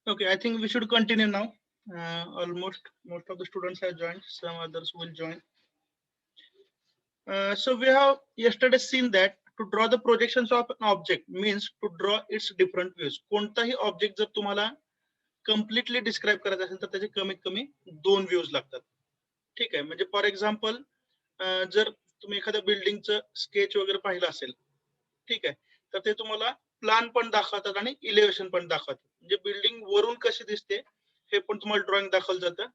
Okay, I think we should continue now. Almost most of the students have joined. Some others will join. So we have yesterday seen that to draw the projections of an object means to draw its different views. कोणताही object जर तुम्हाला completely describe करायचं असेल तर त्याचे कमीत कमी 2 views लागतात. ठीक आहे, म्हणजे फॉर एक्झाम्पल जर तुम्ही एखाद्या बिल्डिंगचं स्केच वगैरे पाहिलं असेल, ठीक आहे, तर ते तुम्हाला प्लॅन पण दाखवतात आणि इलेव्हेशन पण दाखवतात. म्हणजे बिल्डिंग वरून कशी दिसते हे पण तुम्हाला ड्रॉइंग दाखवलं जातं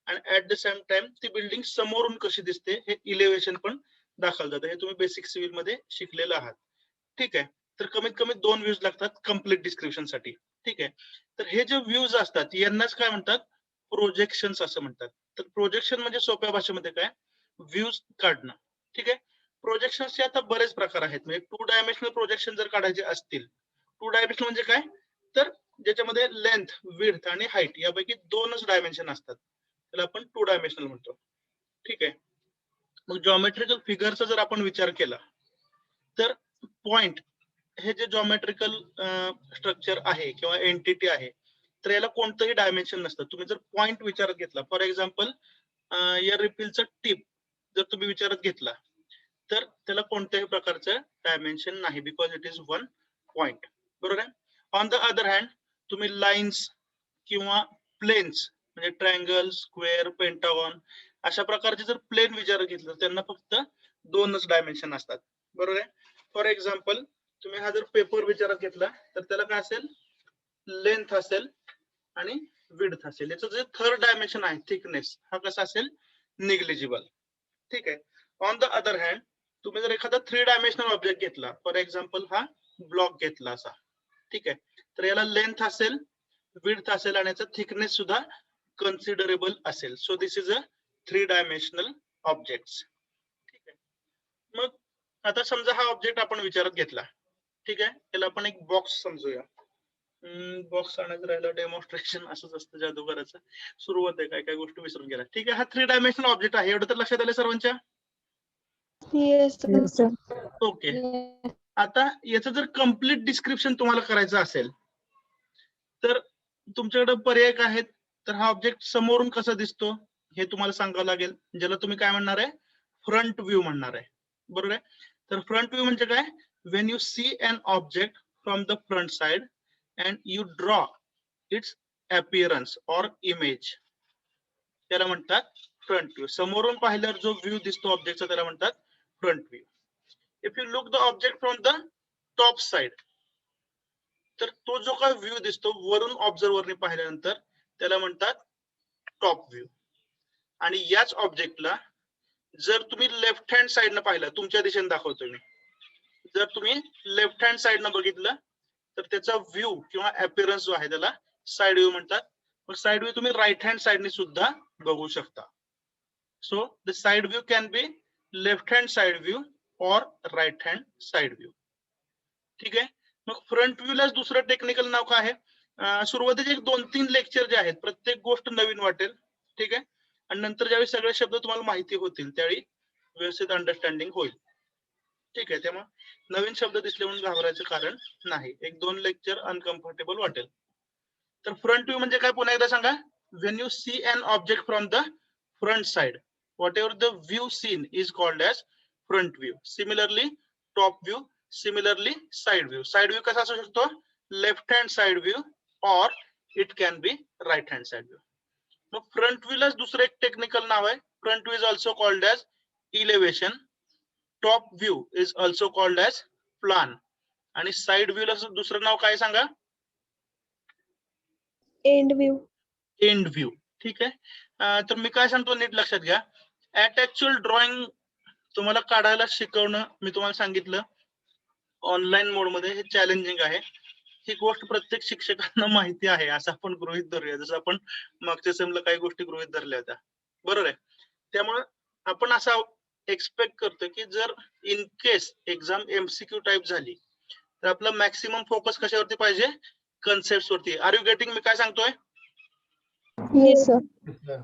आणि ऍट द सेम टाइम ती बिल्डिंग समोरून कशी दिसते हे इलेव्हेशन पण दाखवलं जातं. हे तुम्ही बेसिक सिव्हिल मध्ये शिकलेलं आहात. ठीक आहे, तर कमीत कमी 2 व्ह्यूज लागतात कम्प्लीट डिस्क्रिप्शन साठी. ठीक आहे, तर हे जे व्ह्यूज असतात यांनाच काय म्हणतात, प्रोजेक्शन्स असं म्हणतात. तर प्रोजेक्शन म्हणजे सोप्या भाषेमध्ये काय, व्ह्यूज काढणं. ठीक आहे, प्रोजेक्शनचे आता बरेच प्रकार आहेत. म्हणजे 2 डायमेन्शनल प्रोजेक्शन जर काढायचे असतील, 2 डायमेन्शनल म्हणजे काय, तर ज्याच्यामध्ये लेंथ, विड्थ आणि हाईट यापैकी 2च डायमेन्शन असतात, त्याला आपण 2 डायमेन्शनल म्हणतो. ठीक आहे, मग जॉमेट्रिकल फिगरचा जर आपण विचार केला तर पॉइंट हे जे जॉमेट्रिकल स्ट्रक्चर आहे किंवा एंटिटी आहे, तर याला कोणतंही डायमेन्शन नसतं. तुम्ही जर पॉइंट विचारात घेतला, फॉर एक्झाम्पल या रिफिलचा टिप जर तुम्ही विचारात घेतला तर त्याला कोणत्याही प्रकारचं डायमेन्शन नाही, because it is one point. बरोबर आहे. ऑन द अदर हँड तुम्ही लाईन्स किंवा प्लेन्स म्हणजे ट्रायंगल, स्क्वेअर, पेंटागॉन अशा प्रकारचे जर प्लेन विचारात घेतलं त्यांना फक्त 2च डायमेन्शन असतात. बरोबर आहे. फॉर एक्झाम्पल तुम्ही हा जर पेपर विचारात घेतला तर त्याला काय असेल, लेंथ असेल आणि विड्थ असेल. याचं जे थर्ड डायमेन्शन आहे थिकनेस, हा कसा असेल, निग्लिजिबल. ठीक आहे. ऑन द अदर हँड तुम्ही जर एखादा 3 डायमेन्शनल ऑब्जेक्ट घेतला, फॉर एक्झाम्पल हा ब्लॉक घेतला असा, ठीक आहे, तर याला लेंथ असेल, विड्थ असेल आणि याचा थिकनेस सुद्धा कन्सिडरेबल असेल. So this is a 3 dimensional object. ठीक आहे, मग आता समजा हा ऑब्जेक्ट आपण विचारात घेतला. ठीक आहे, त्याला आपण एक बॉक्स समजूया. बॉक्स आणायचं राहिलं, डेमॉन्स्ट्रेशन असंच असतं जादूगाराचं. सुरुवात आहे, काय काय गोष्टी विसरून गेला. ठीक आहे, हा 3 डायमेन्शनल ऑब्जेक्ट आहे, एवढं तर लक्षात आलं सर्वांच्या. ओके, आता याचं जर कम्प्लीट डिस्क्रिप्शन तुम्हाला करायचं असेल तर तुमच्याकडे पर्याय काय आहेत, तर हा ऑब्जेक्ट समोरून कसा दिसतो हे तुम्हाला सांगावं लागेल, ज्याला तुम्ही काय म्हणणार आहे, फ्रंट व्ह्यू म्हणणार आहे. बरोबर आहे. तर फ्रंट व्ह्यू म्हणजे काय, when you see an object from the front side and you draw its appearance or image, त्याला म्हणतात फ्रंट व्ह्यू. समोरून पाहिल्यावर जो व्ह्यू दिसतो ऑब्जेक्टचा त्याला म्हणतात front view. If you look the object from the top side, तर तो जो काय व्ह्यू दिसतो वरून ऑब्झर्वरने पाहिल्यानंतर त्याला म्हणतात टॉप व्ह्यू. आणि याच ऑब्जेक्टला जर तुम्ही लेफ्ट हँड साइडनं पाहिलं, तुमच्या दिशेने दाखवतो मी, जर तुम्ही लेफ्ट हँड साइडनं बघितलं तर त्याचा व्ह्यू किंवा अपीअरन्स जो आहे त्याला साइड व्ह्यू म्हणतात. मग साइड व्ह्यू तुम्ही राईट हँड साइडने सुद्धा बघू शकता. So the side view can be left hand side view और राईट हँड साइड व्ह्यू. ठीक आहे, मग फ्रंट व्ह्यूलाच दुसरं टेक्निकल नाव काय आहे, सुरुवातीचे 2-3 लेक्चर जे आहेत प्रत्येक गोष्ट नवीन वाटेल. ठीक आहे, आणि नंतर ज्यावेळी सगळे शब्द तुम्हाला माहिती होतील त्यावेळी व्यवस्थित अंडरस्टँडिंग होईल. ठीक आहे, त्यामुळे नवीन शब्द दिसले म्हणून घाबरायचं कारण नाही. 1-2 लेक्चर अनकम्फर्टेबल वाटेल. तर फ्रंट व्ह्यू म्हणजे काय पुन्हा एकदा सांगा, when you see an object from the front side, whatever the view seen is called as front view. Similarly top view, similarly side view. Side view कसा असू शकतो, लेफ्ट हँड साइड व्ह्यू और it can be right hand side view. मग front व्ह्यूलाच दुसरं एक technical नाव आहे, front view is also called as elevation, top view is also called as plan, आणि साइड व्ह्यूला दुसरं नाव काय सांगा, एंड व्यू. End view. ठीक आहे, तर मी काय सांगतो नीट लक्षात घ्या. ऍट ऍक्च्युअल ड्रॉइंग तुम्हाला काढायला शिकवणं मी तुम्हाला सांगितलं ऑनलाईन मोड मध्ये हे चॅलेंजिंग आहे. ही गोष्ट प्रत्येक शिक्षकांना माहिती आहे असं आपण गृहित धरूया, जसं आपण मागच्या सेमला काही गोष्टी गृहित धरल्या होत्या. बरोबर आहे. त्यामुळे आपण असा एक्सपेक्ट करतो की जर in case exam MCQ type झाली तर आपला मॅक्सिमम फोकस कशावरती पाहिजे, कन्सेप्ट वरती. आर यू गेटिंग मी काय सांगतोय. Yes sir.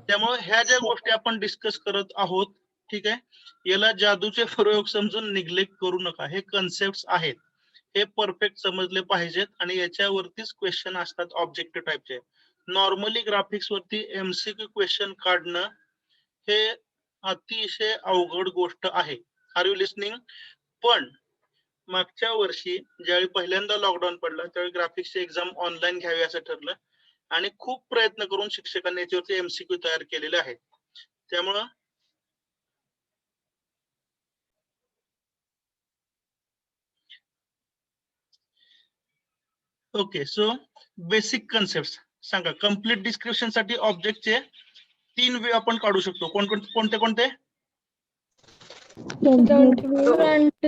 त्यामुळे ह्या ज्या गोष्टी आपण डिस्कस करत आहोत, ठीक आहे, याला जादूचे प्रयोग समजून निग्लेक्ट करू नका. हे कन्सेप्ट आहेत, हे परफेक्ट समजले पाहिजेत आणि याच्यावरतीच क्वेश्चन असतात ऑब्जेक्टिव्ह टाईपचे. नॉर्मली ग्राफिक्स वरती MCQ क्वेश्चन काढणं हे अतिशय अवघड गोष्ट आहे. Are you listening? पण मागच्या वर्षी ज्यावेळी पहिल्यांदा लॉकडाऊन पडला त्यावेळी ग्राफिक्सची एक्झाम ऑनलाईन घ्यावी असं ठरलं आणि खूप प्रयत्न करून शिक्षकांनी याच्यावरती MCQ तयार केलेले आहेत. त्यामुळं ओके, सो बेसिक कन्सेप्ट सांगा. कम्प्लीट डिस्क्रिप्शन साठी ऑब्जेक्टचे 3 व्ह्यू आपण काढू शकतो. कोणते कोणते? Front view, front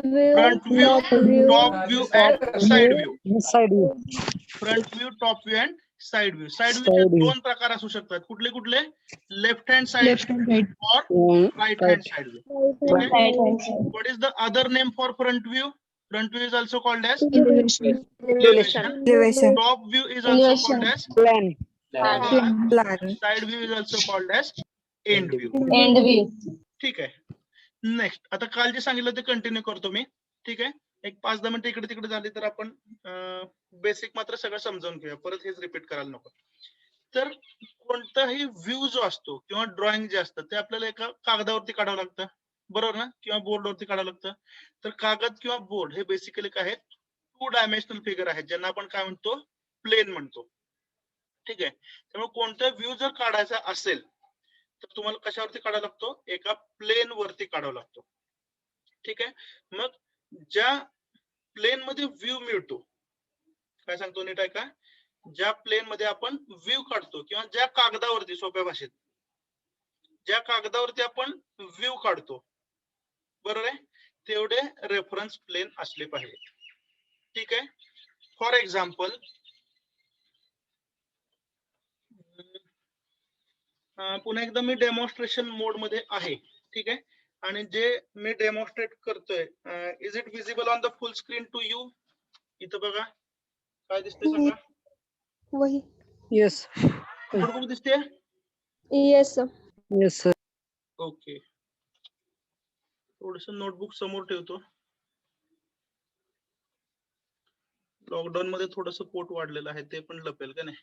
view, top view, top view and side view. Side view. Front view, top view and side view. Side Side व्ह्यूचे view. 2 प्रकार असू शकतात. कुठले कुठले? Left hand side left hand side, और right hand Right. Side view. right hand side, What is the other name for front view? Front view is also called as elevation, elevation. Top view is also called as Plan. plan, side view is also called as end view. End view. ठीक आहे. Next आता काल जे सांगितलं ते continue करतो मी. ठीक आहे. एक 5-10 मिनिटं इकडे तिकडे झाली तर आपण बेसिक मात्र सगळं समजावून घेऊया. परत हेच रिपीट करायला नको. तर कोणताही व्ह्यू जो असतो किंवा ड्रॉइंग जे असतं ते आपल्याला एका कागदावरती काढावं लागतं, बरोबर ना? किंवा बोर्डवरती काढावं लागतं. तर कागद किंवा बोर्ड हे बेसिकली काय आहेत? 2 डायमेन्शनल फिगर आहेत ज्यांना आपण काय म्हणतो? प्लेन म्हणतो. ठीक आहे. त्यामुळे कोणता व्ह्यू जर काढायचा असेल तर तुम्हाला कशावरती काढावा लागतो? एका प्लेन वरती काढावा लागतो. ठीक आहे. मग ज्या प्लेन मध्ये व्ह्यू मिळतो, काय सांगतो नीट ऐका, ज्या प्लेन मध्ये आपण व्ह्यू काढतो किंवा ज्या कागदावरती, सोप्या भाषेत ज्या कागदावरती आपण व्ह्यू काढतो, बरोबर आहे, तेवढे रेफरन्स प्लेन असले पाहिजे. ठीक आहे. फॉर एक्झाम्पल पुन्हा एकदा मी डेमॉन्स्ट्रेशन मोड मध्ये आहे. ठीक आहे. आणि जे मी डेमॉन्स्ट्रेट करतोय, is it visible on the full screen to you? इथं बघा काय दिसतंय सांगा. वही, Yes. नोटबुक दिसते? yes sir, Yes, sir. Okay. थोडस नोटबुक समोर ठेवतो. लॉकडाऊन मध्ये थोडस पोट वाढलेलं आहे, ते पण लपेल का नाही?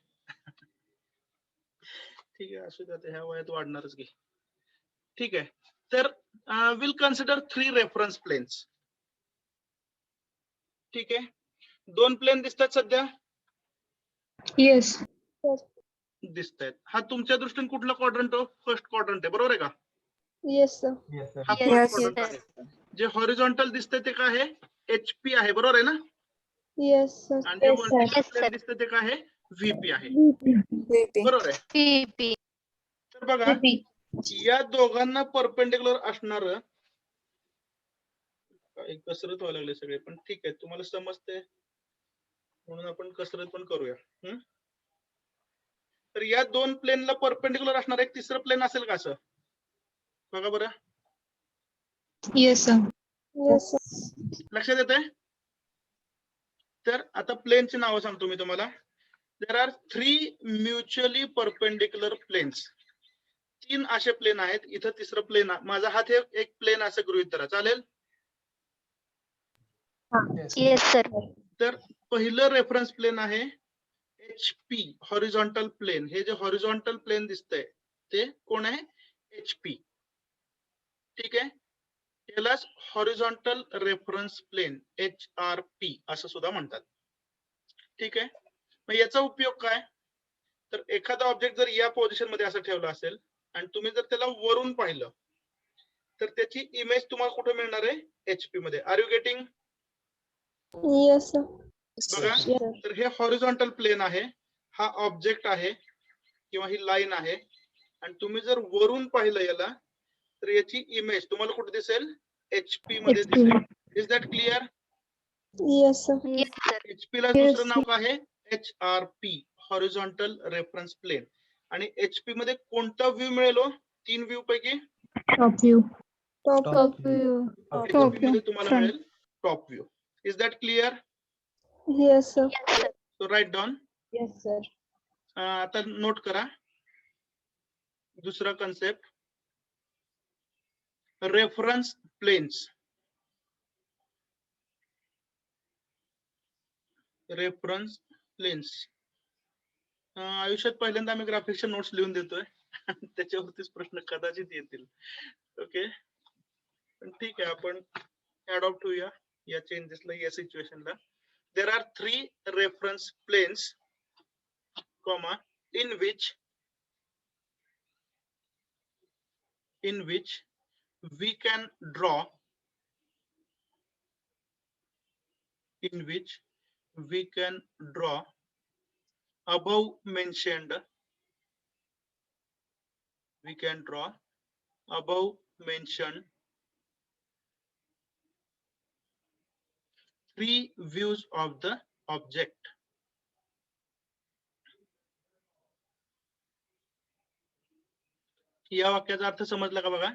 ठीक आहे, असू द्या, ह्या वयात वाढणारच की. ठीक आहे. तर विल कन्सिडर 3 रेफरन्स प्लेन्स. ठीक आहे. 2 प्लेन दिसतात सध्या? yes, दिसत आहेत. हा तुमच्या दृष्टीने कुठला क्वाड्रंट? फर्स्ट क्वाड्रंट आहे, बरोबर आहे का? yes sir, हा फर्स्ट क्वाड्रंट आहे. जे हॉरिझॉन्टल दिसतंय ते काय आहे? HP आहे, बरोबर आहे ना? yes sir, आणि जे वर्टिकल प्लेन दिसतंय ते काय आहे? VP आहे, बरोबर आहे. PP. तर बघा, या दोघांना परपेंडिक्युलर असणार, कसरत व्हायला लागले सगळे, पण ठीक आहे, तुम्हाला समजते म्हणून आपण कसरत पण करूया. तर या 2 प्लेनला परपेंडिक्युलर असणार एक तिसरं प्लेन असेल का असं? बघा बरं, yes sir, yes sir, लक्षात येते? तर आता प्लेनची नावं सांगतो मी तुम्हाला. There are 3 mutually perpendicular planes. 3 असे प्लेन आहेत. इथं तिसरं प्लेन, माझा हात हे एक प्लेन असं गृहीत धरा, चालेल? Yes sir. तर पहिलं रेफरन्स प्लेन आहे HP, हॉरिझॉन्टल प्लेन. हे जे हॉरिझॉन्टल प्लेन दिसतंय ते कोण आहे? HP. ठीक आहे. यालाच हॉरिझॉन्टल रेफरन्स प्लेन HRP असं सुद्धा म्हणतात. ठीक आहे. मग याचा उपयोग काय? तर एखादा ऑब्जेक्ट जर या पोझिशन मध्ये असं ठेवला असेल आणि तुम्ही जर त्याला वरून पाहिलं तर त्याची इमेज तुम्हाला कुठे मिळणार आहे? HP मध्ये. Are you getting? yes sir, बघा, yes sir, तर हे हॉरिझॉन्टल प्लेन आहे, हा ऑब्जेक्ट आहे किंवा ही लाईन आहे, आणि तुम्ही जर वरून पाहिलं याला तर याची इमेज तुम्हाला कुठे दिसेल? HP मध्ये HP. दिसेल. Is that clear? yes sir, Yes sir. HP ला Yes. दुसरं नाव काय आहे? HRP, horizontal reference plane. आणि HP मध्ये कोणता व्ह्यू मिळेल? 3 व्ह्यू पैकी top view, top view, HP मध्ये तुम्हाला front. मिळेल top view. Is that clear? yes sir, Yes sir. So right down. yes sir, आता नोट करा दुसरा concept, reference planes. Reference planes आयुष्यात पहिल्यांदा आम्ही ग्राफिक्सच्या नोट्स लिहून देतोय त्याच्यावरतीच प्रश्न कदाचित येतील. ओके, पण ठीक आहे, आपण अडॉप्ट होऊया या चेंजेसला, या सिच्युएशनला. There are 3 reference planes, comma, in which we can draw above mentioned three views of the object. या वाक्याचा अर्थ समजला का बघा?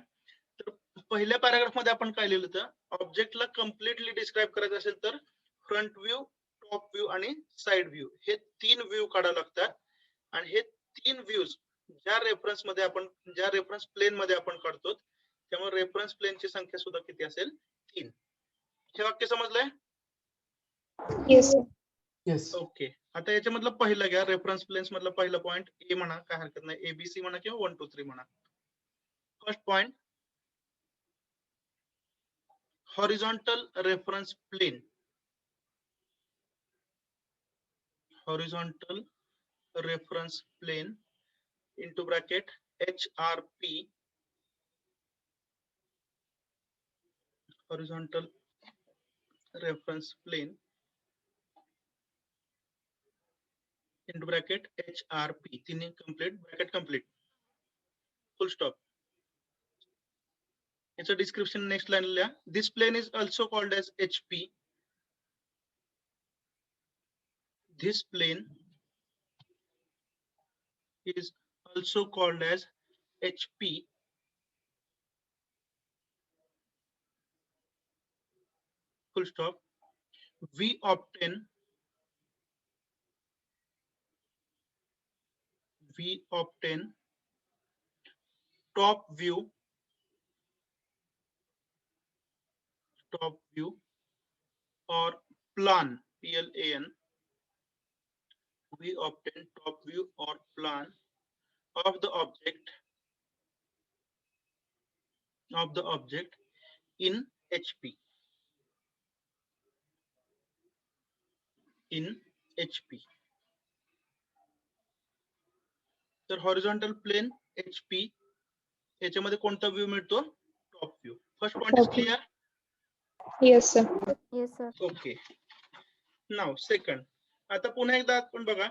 तर पहिल्या पॅराग्राफ मध्ये आपण काय लिहिलं होतं, ऑब्जेक्टला कम्प्लिटली डिस्क्राईब करायचं असेल तर फ्रंट व्ह्यू, टॉप व्ह्यू आणि साइड व्ह्यू हे 3 व्ह्यू काढावे लागतात. आणि हे 3 व्ह्यूज ज्या रेफरन्स प्लेन मध्ये आपण काढतो, त्यामुळे रेफरन्स प्लेनची संख्या सुद्धा किती असेल? 3. हे वाक्य समजलंय? Yes. येस. ओके, आता याच्यामधलं पहिलं घ्या, रेफरन्स प्लेन्स मधलं पहिलं पॉइंट ए म्हणा, काय हरकत नाही, एबीसी म्हणा किंवा 1 2 3 म्हणा. First point, horizontal reference plane. Horizontal reference plane into bracket HRP, horizontal reference plane into bracket HRP, तिन्ही complete, bracket complete, full stop. It's a description, next line लिहा. This plane is also called as HP. This plane is also called as HP. Full stop. We obtain top view or plan, PLAN. We obtain top view or plan of the object in HP. तर horizontal plain HP याच्यामध्ये कोणता view मिळतो? Top view. First point is clear? Yes, sir. Yes, sir. Okay, now second. आता पुन्हा एकदा आपण बघा,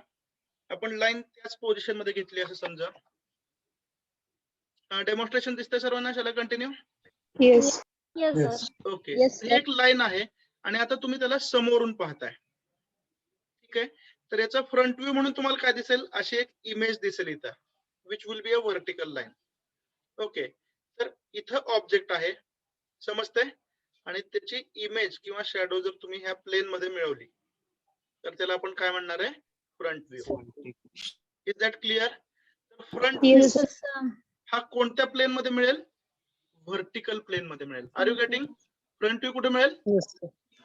आपण लाईन त्याच पोझिशन मध्ये घेतली असं समजा. डेमॉन्स्ट्रेशन दिसतंय सर्वांना? शाला continue? Yes. Yes, Yes. sir. Okay, Yes, ही sir. एक लाईन आहे आणि आता तुम्ही त्याला समोरून पाहताय. ठीक आहे, तर याचा फ्रंट व्ह्यू म्हणून तुम्हाला काय दिसेल? अशी एक इमेज दिसेल इथं, which will be a vertical line. Okay, तर इथं ऑब्जेक्ट आहे, समजतंय? आणि त्याची इमेज किंवा शॅडो जर तुम्ही ह्या प्लेन मध्ये मिळवली तर त्याला आपण काय म्हणणार आहे? Front view. Is that clear? Front view Yes, Yes, sir. हा कोणत्या प्लेन मध्ये मिळेल? व्हर्टिकल प्लेन मध्ये मिळेल. Are you getting? Front view कुठे मिळेल?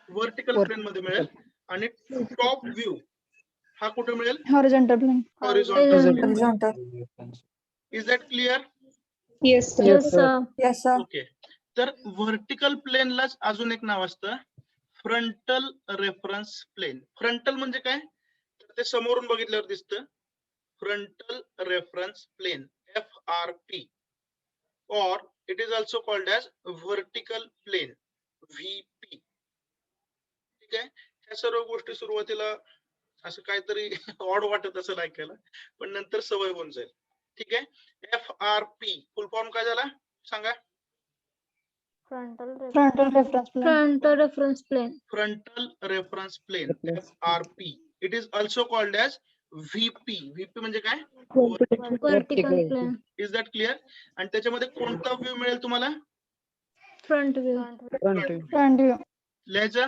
व्हर्टिकल प्लेन मध्ये मिळेल. आणि टॉप व्ह्यू हा कुठे मिळेल? Horizontal plane. Horizontal. Is that clear? Yes, sir. Yes, sir. Yes, sir. Okay, तर व्हर्टिकल प्लेनलाच अजून एक नाव असतं, फ्रंटल रेफरन्स प्लेन. फ्रंटल म्हणजे काय? तर ते समोरून बघितल्यावर दिसतं. Frontal reference plane, FRP, or it is also called as vertical plane, VP. ठीक आहे, ह्या सर्व गोष्टी सुरुवातीला असं काहीतरी ऑड वाटत असेल ऐकायला, पण नंतर सवय होऊन जाईल. ठीक आहे, FRP फुल फॉर्म काय झाला सांगा? Frontal Frontal reference plane. reference plane. Frontal reference plane, FRP. It is also called as VP. VP म्हणजे काय? Vertical plane. Is that clear? आणि त्याच्यामध्ये कोणता व्ह्यू मिळेल तुम्हाला? Front view. Front view. लिहायचं?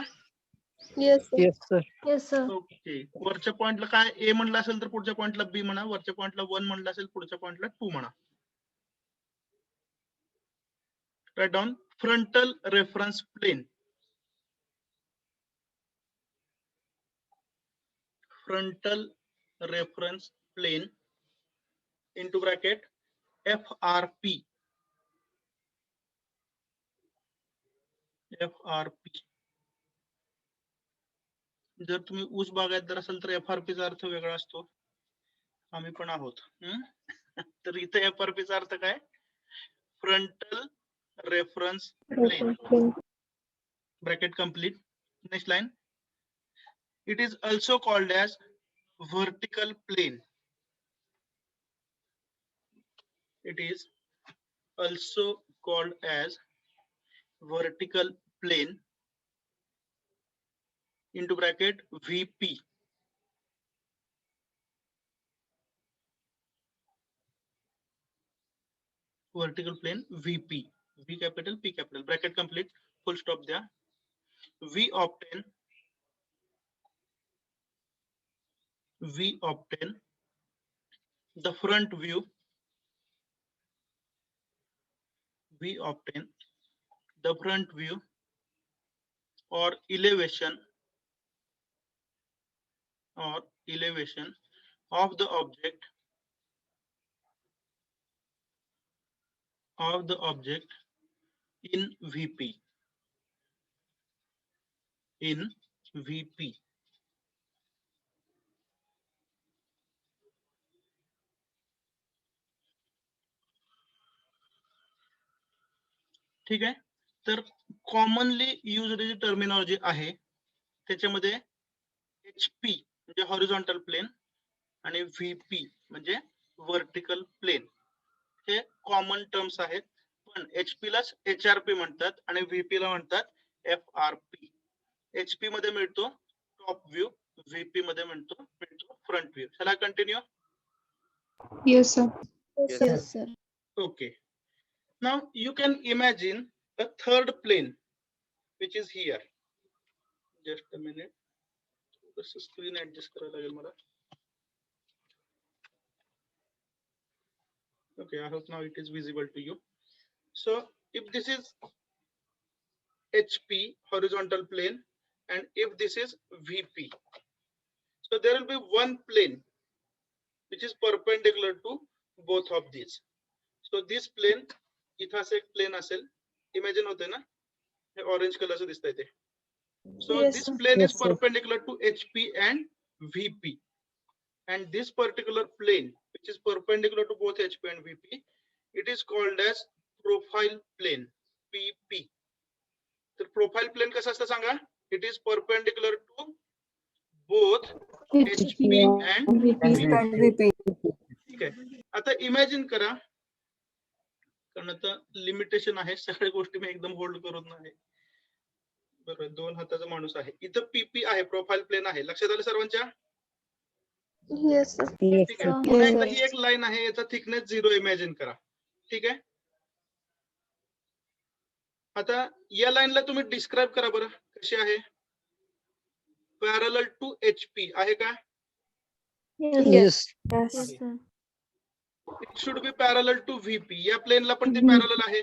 Yes, sir. Yes, sir. Okay, वरच्या पॉइंटला काय ए म्हणलं असेल तर पुढच्या पॉइंटला बी म्हणा, वरच्या पॉइंटला 1 म्हणलं असेल पुढच्या पॉइंटला 2 म्हणा. Right down. Frontal reference plane. Frontal reference plane into bracket FRP. FRP. जर तुम्ही ऊस बागायतदार असाल तर FRP चा अर्थ वेगळा असतो. आम्ही पण आहोत. तर इथे FRP चा अर्थ काय? Frontal reference plane. Bracket complete. Next line. It is also called as vertical plane. It is also called as vertical plane into bracket VP. Vertical plane VP. V capital, P capital. Bracket complete. Full stop there. We obtain the front view. We obtain the front view or elevation of the object in VP. In VP. ठीक आहे. तर commonly used जी terminology आहे त्याच्यामध्ये HP म्हणजे horizontal plain आणि VP म्हणजे vertical plain हे common terms आहेत. पण HP लाच HRP म्हणतात आणि VP ला म्हणतात FRP. HP मध्ये मिळतो टॉप व्ह्यू, VP मध्ये मिळतो फ्रंट व्ह्यू. चला continue. Yes, sir. Yes, sir. Okay. Now you can imagine a third plane which is here. Just a minute. This screen adjust करायला लागेल मला. Okay, I hope now it is visible to you. So if this is HP horizontal plane and if this is VP, so there will be one plane which is perpendicular to both of these. So this plane, इथं असं एक plane असेल, imagine होते ना, हे orange color चं दिसतंय ते. So Yes, this sir. plane Yes, is sir. perpendicular to HP and VP, and this particular plane which is perpendicular to both HP and VP, it is called as profile plane, PP. तर profile plane कसं असतं सांगा? It is perpendicular to both HP and VP. ठीक आहे. आता imagine करा, कारण आता लिमिटेशन आहे, सगळ्या गोष्टी मी एकदम होल्ड करत नाही. बरोबर, दोन हाताचा माणूस आहे. इथं PP आहे, प्रोफाइल प्लेन आहे. लक्षात आलं सर्वांच्या? Yes, sir. Yes, ठीक आहे. sir. पुन्हा एकदा ही एक लाईन आहे, याचा थिकनेस 0 इमॅजिन करा. ठीक आहे. आता या लाईनला तुम्ही डिस्क्राईब करा बरं, कशी आहे? पॅरलल टू HP आहे का? Yes, Yes. yes, sir. It should be parallel to VP. या प्लेनला पण ती पॅरलल आहे.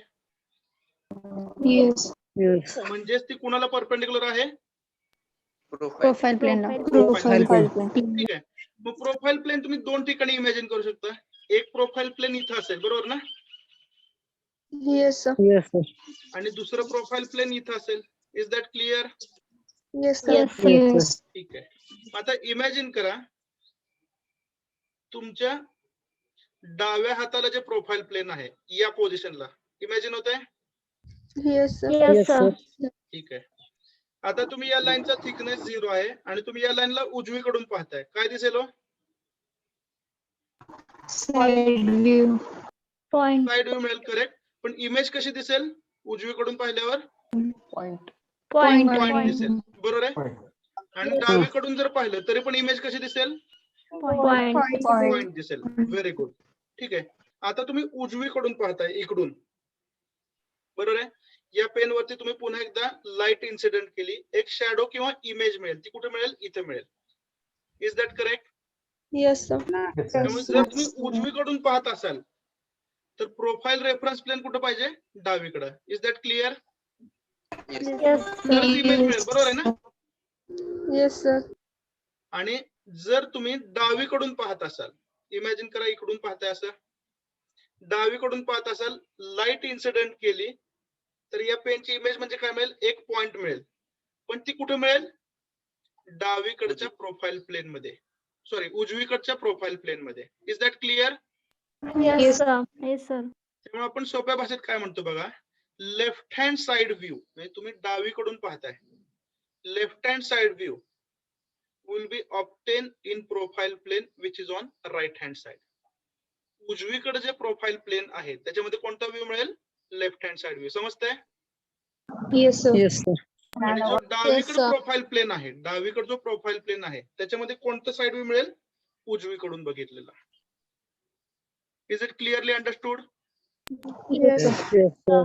Yes. Yes. म्हणजेच ती कुणाला परपेंडिक्युलर आहे? Profile plane. Profile plane. ठीक आहे. मग प्रोफाइल प्लेन तुम्ही दोन ठिकाणी इमॅजिन करू शकता. एक प्रोफाइल प्लेन इथं असेल, बरोबर ना? Yes, sir. Yes, sir. आणि दुसरं प्रोफाइल प्लेन इथं असेल. Is that clear? Yes, sir. Yes, Yes, sir. ठीक आहे. आता इमॅजिन करा, तुमच्या डाव्या हाताला जे प्रोफाइल प्लेन आहे या पोझिशनला इमॅजिन होत आहे? Yes, sir. yes, Yes, sir. sir. ठीक आहे. आता तुम्ही या लाईनचा थिकनेस 0 आहे आणि तुम्ही या लाईनला उजवीकडून पाहताय, काय दिसेल हो? Side view. Point, side view मिळेल, करेक्ट. पण इमेज कशी दिसेल उजवीकडून पाहिल्यावर? point, पॉइंट दिसेल, बरोबर आहे. आणि डावीकडून जर पाहिलं तरी पण इमेज कशी दिसेल? point, पॉइंट दिसेल. Very good. ठीक आहे. आता तुम्ही उजवीकडून पाहताय, इकडून, बरोबर आहे. या पेन वरती तुम्ही पुन्हा एकदा लाईट इन्सिडेंट केली, एक शॅडो किंवा इमेज मिळेल. ती कुठे मिळेल? इथे मिळेल. Is that correct? Yes, sir. त्यामुळे जर तुम्ही उजवीकडून पाहत असाल तर प्रोफाइल रेफरन्स प्लेन कुठे पाहिजे? डावीकडे. Is that clear? yes, तर sir. इमेज मिळेल, बरोबर आहे ना? Yes, sir. आणि जर तुम्ही डावीकडून पाहत असाल इमॅजिन करा इकडून पाहताय असं, डावीकडून पाहत असाल, लाईट इन्सिडेंट केली तर या पेनची इमेज म्हणजे काय मिळेल, एक पॉइंट मिळेल. पण ती कुठे मिळेल, डावीकडच्या प्रोफाईल प्लेन मध्ये, सॉरी उजवीकडच्या प्रोफाईल प्लेन मध्ये. Is that clear? Yes, sir. Yes, sir. त्यामुळे आपण सोप्या भाषेत काय म्हणतो बघा, लेफ्ट हँड साइड व्ह्यू म्हणजे तुम्ही डावीकडून पाहताय, left hand side view will be obtain in profile plane which is on right hand side. उजवीकडे जे प्रोफाईल प्लेन आहे त्याच्यामध्ये कोणता व्ह्यू मिळेल, लेफ्ट हँड साइड व्ह्यू. समजतंय? Yes, sir. Yes, sir. आणि जो Yes, डावीकडे sir. प्रोफाईल प्लेन आहे, डावीकडे जो प्रोफाईल प्लेन आहे त्याच्यामध्ये कोणतं साइड व्ह्यू मिळेल, उजवीकडून बघितलेला. Is it clearly understood? Yes, Yes, sir. yes, sir.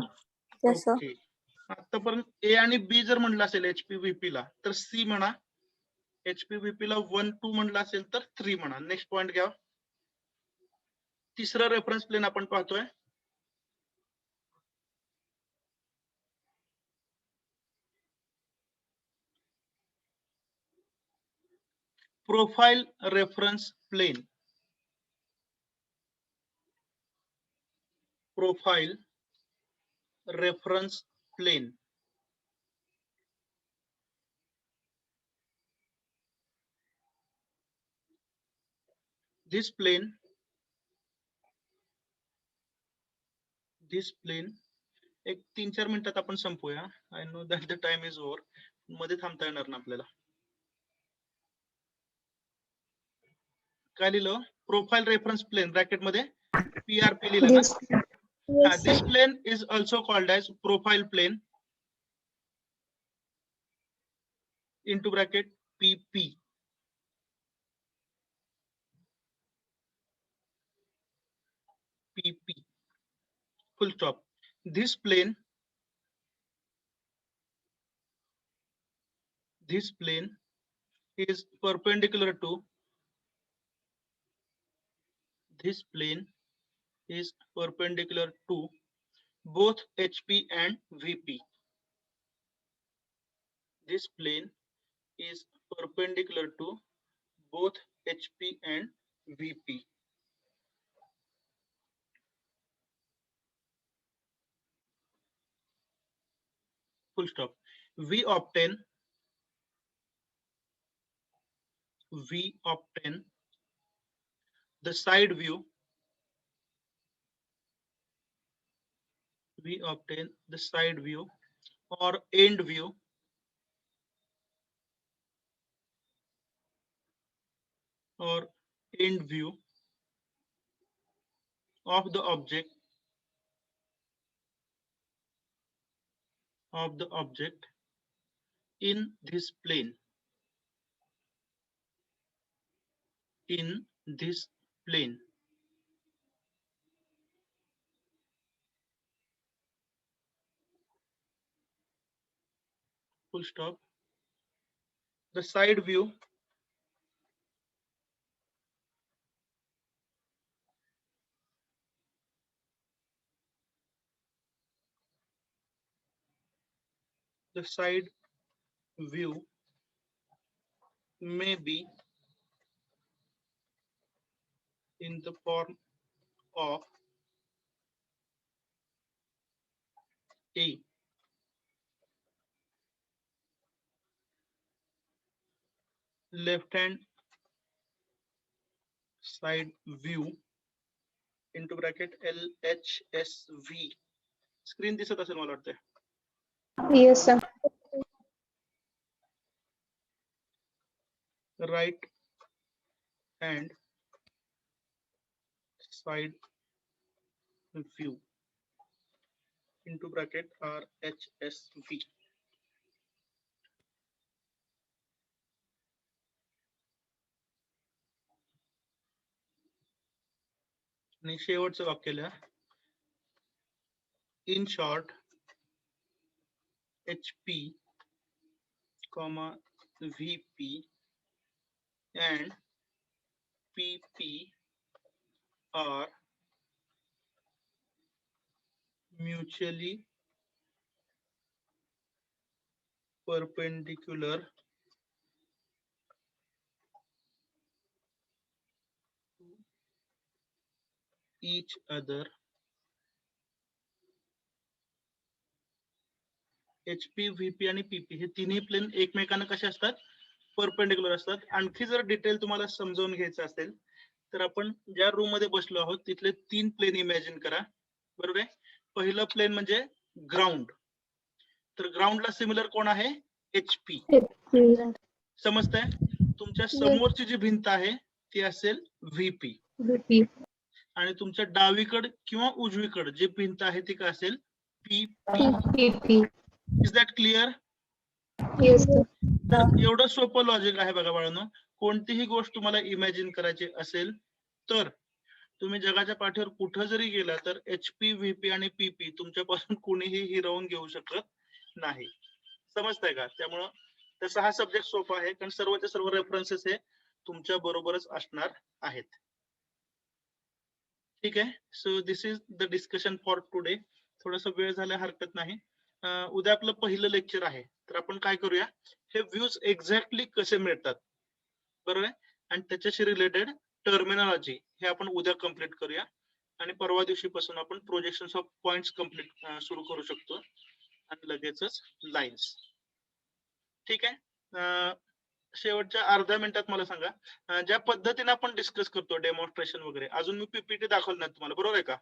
Yes, sir. Okay. आतापर्यंत ए आणि बी जर म्हणलं असेल एचपीव्हीपी ला तर सी म्हणा, एचपीव्हीपी ला 1 2 म्हणलं असेल तर 3 म्हणा. नेक्स्ट पॉइंट घ्या. तिसरा रेफरन्स प्लेन आपण पाहतोय, profile reference plane. Profile reference plane. This plane एक 3-4 मिनिटात आपण संपूया. I know that the time is over. मध्ये थांबता येणार ना आपल्याला. काय लिहिलं, प्रोफाईल रेफरन्स प्लेन ब्रॅकेट मध्ये पीआरपी लिहिलं ना. Yes, this sir. Plane is also called as profile plane into bracket PP. PP. Full stop. This plane is perpendicular to both HP and VP. This plane is perpendicular to both HP and VP. Full stop. We obtain the side view. We obtain the side view or end view of the object in this plane. Full stop. The side view may be in the form of A. Left hand side view into bracket LHSV. Screen दिसत असेल मला वाटतं. Yes, sir. Right hand side view into bracket RHSV. आणि शेवटचं वाक्य लिहा. In short, HP, VP and PP are mutually perpendicular each other. HP, VP आणि PP हे तिन्ही प्लेन एकमेकांना कसे असतात? परपेंडिक्युलर असतात. आणखी जर डिटेल तुम्हाला समजावून घ्यायचं असेल तर आपण ज्या रूम मध्ये बसलो आहोत तिथले 3 प्लेन इमॅजिन करा. बरोबर आहे. पहिलं प्लेन म्हणजे ग्राउंड. तर ग्राउंडला सिमिलर कोण आहे? HP. समजतंय? तुमच्या समोरची जी भिंत आहे ती असेल VP. आणि तुमच्या डावीकडे किंवा उजवीकडे जी भिंत आहे ती काय असेल? PP. Is that clear? तर एवढं सोपं लॉजिक आहे बघा बाळांनो. कोणतीही गोष्ट तुम्हाला इमॅजिन करायची असेल तर तुम्ही जगाच्या पाठीवर कुठं जरी गेला तर HP, VP आणि PP तुमच्यापासून कोणीही हिरावून घेऊ शकत नाही. समजतंय का? त्यामुळं तसा हा सब्जेक्ट सोपा आहे कारण सर्वचे सर्व रेफरन्सेस हे तुमच्या बरोबरच असणार आहेत. ठीक आहे. So this is the discussion for today. थोडासा वेळ झाला हरकत नाही. उद्या आपलं पहिलं लेक्चर आहे तर आपण काय करूया, हे व्ह्यूज एक्झॅक्टली कसे मिळतात बरोबर आहे आणि त्याच्याशी रिलेटेड टर्मिनॉलॉजी हे आपण उद्या कंप्लीट करूया आणि परवा दिवशी पासून आपण प्रोजेक्शन ऑफ पॉइंट्स कंप्लीट सुरू करू शकतो आणि लगेचच लाईन्स. ठीक आहे. शेवटच्या अर्ध्या मिनिटात मला सांगा, ज्या पद्धतीने आपण डिस्कस करतो डेमॉन्स्ट्रेशन वगैरे, अजून मी पीपीटी दाखवलं नाही तुम्हाला, बरोबर आहे का?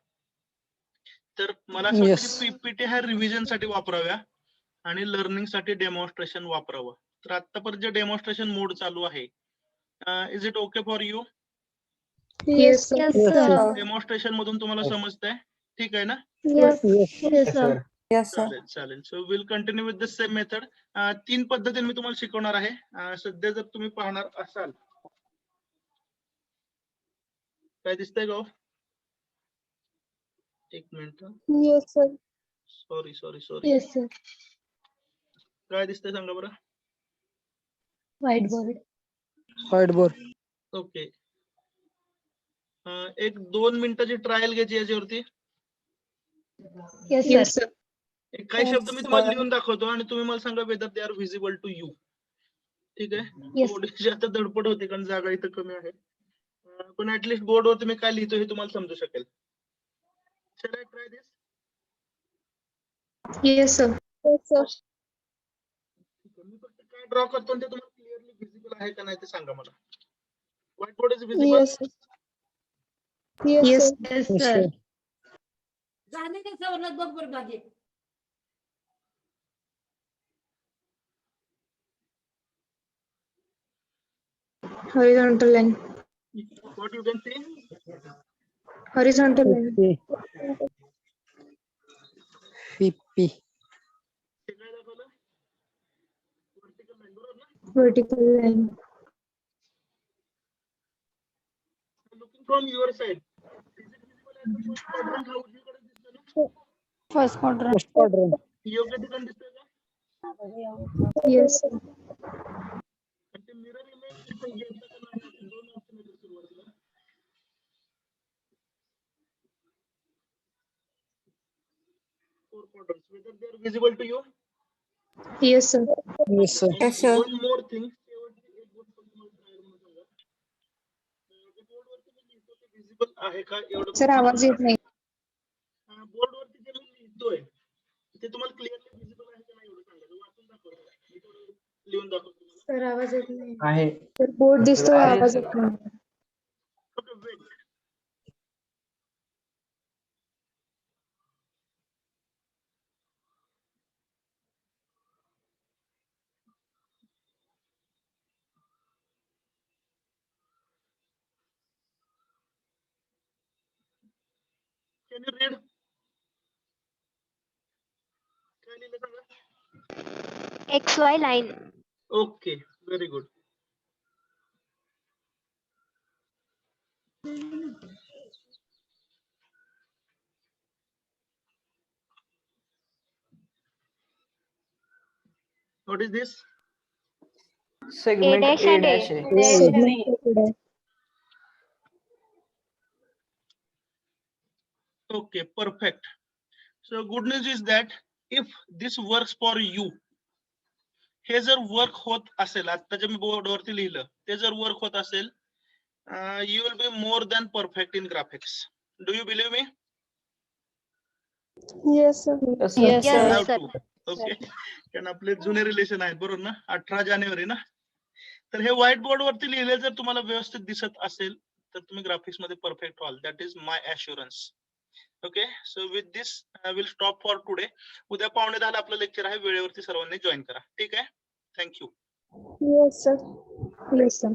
तर मला असं वाटतं की पीपीटी ह्या रिव्हिजन साठी वापराव्या आणि लर्निंग साठी डेमॉन्स्ट्रेशन वापरावं. तर आतापर्यंत जे डेमॉन्स्ट्रेशन मोड चालू आहे, is it okay for you? Demonstration मधून तुम्हाला समजतंय? ठीक आहे ना? चालेल चालेल. So will continue with the same method. 3 पद्धतीने मी तुम्हाला शिकवणार आहे. सध्या जर तुम्ही पाहणार असाल, काय दिसतंय का? एक मिनिट. सॉरी. काय दिसतंय सांगा बरं? White board. ओके. एक 2 मिनिटाची ट्रायल घ्यायची याच्यावरती. काही शब्द मी तुम्हाला लिहून दाखवतो आणि तुम्ही मला सांगा whether they are visible to you. ठीक आहे. थोडीशी आता धडपड होते कारण जागा इथं कमी आहे, पण ऍटलीस्ट बोर्डवरती मी काय लिहितो हे तुम्हाला समजू शकेल. Shall I try this? मी फक्त काय ड्रॉ करतो ते तुम्हाला क्लिअरली व्हिजिबल आहे का नाही ते सांगा मला. White board is visible? Horizontal line. What you can see? Horizontal line. PP. हे काय दाखवलं? Vertical line, बरोबर ना? Vertical line. Looking from your side, is it visible at the first quadrant? हा उजवीकडे दिसतोय ना? First quadrant. First quadrant. योग्य ठिकाणी दिसतोय का? Yes. आणि ते मिरर इमेज घेतलं का नाही आपण 2 ऑप्शन आहेत सुरुवातीला. 4 quadrants, whether they are visible to you? Yes, sir. Yes, sir. Yes, sir. One more thing, शेवटची एक गोष्ट तुम्हाला try करून सांगा. जे बोर्डवरती मी लिहितो ते visible आहे का एवढं Sir, आवाज येत नाही. बोर्डवरती जे मी लिहितोय ते तुम्हाला क्लिअरली व्हिजिबल आहे का नाही एवढं सांगा. वाचून दाखवा. मी थोडं लिहून दाखवतो तुम्हाला. Sir, आवाज येत नाही. आहे. Sir, बोर्ड दिसतो, आवाज येत नाही. Okay, wait. Can you read? काय लिहिलं सांगा. XY line. Okay, very good. What is this? Segment A dash and A. Segment. Okay, perfect. So good news is that if this works for you, हे जर work होत असेल, आता जे मी बोर्डवरती लिहिलं ते जर वर्क होत असेल, you will be more than perfect in graphics. Do you believe me? Yes, sir. Yes, sir. Yes, Have sir. to. Okay, कारण आपले जुने रिलेशन आहेत बरोबर ना, 18 जानेवारी ना. तर हे व्हाईट बोर्ड वरती लिहिले जर तुम्हाला व्यवस्थित दिसत असेल तर तुम्ही ग्राफिक्स मध्ये परफेक्ट व्हाल. That is my assurance. Okay, so with this I will stop for today. उद्या 9:15 आपलं लेक्चर आहे, वेळेवरती सर्वांनी जॉईन करा. ठीक आहे, thank you. Yes, sir. Yes, sir.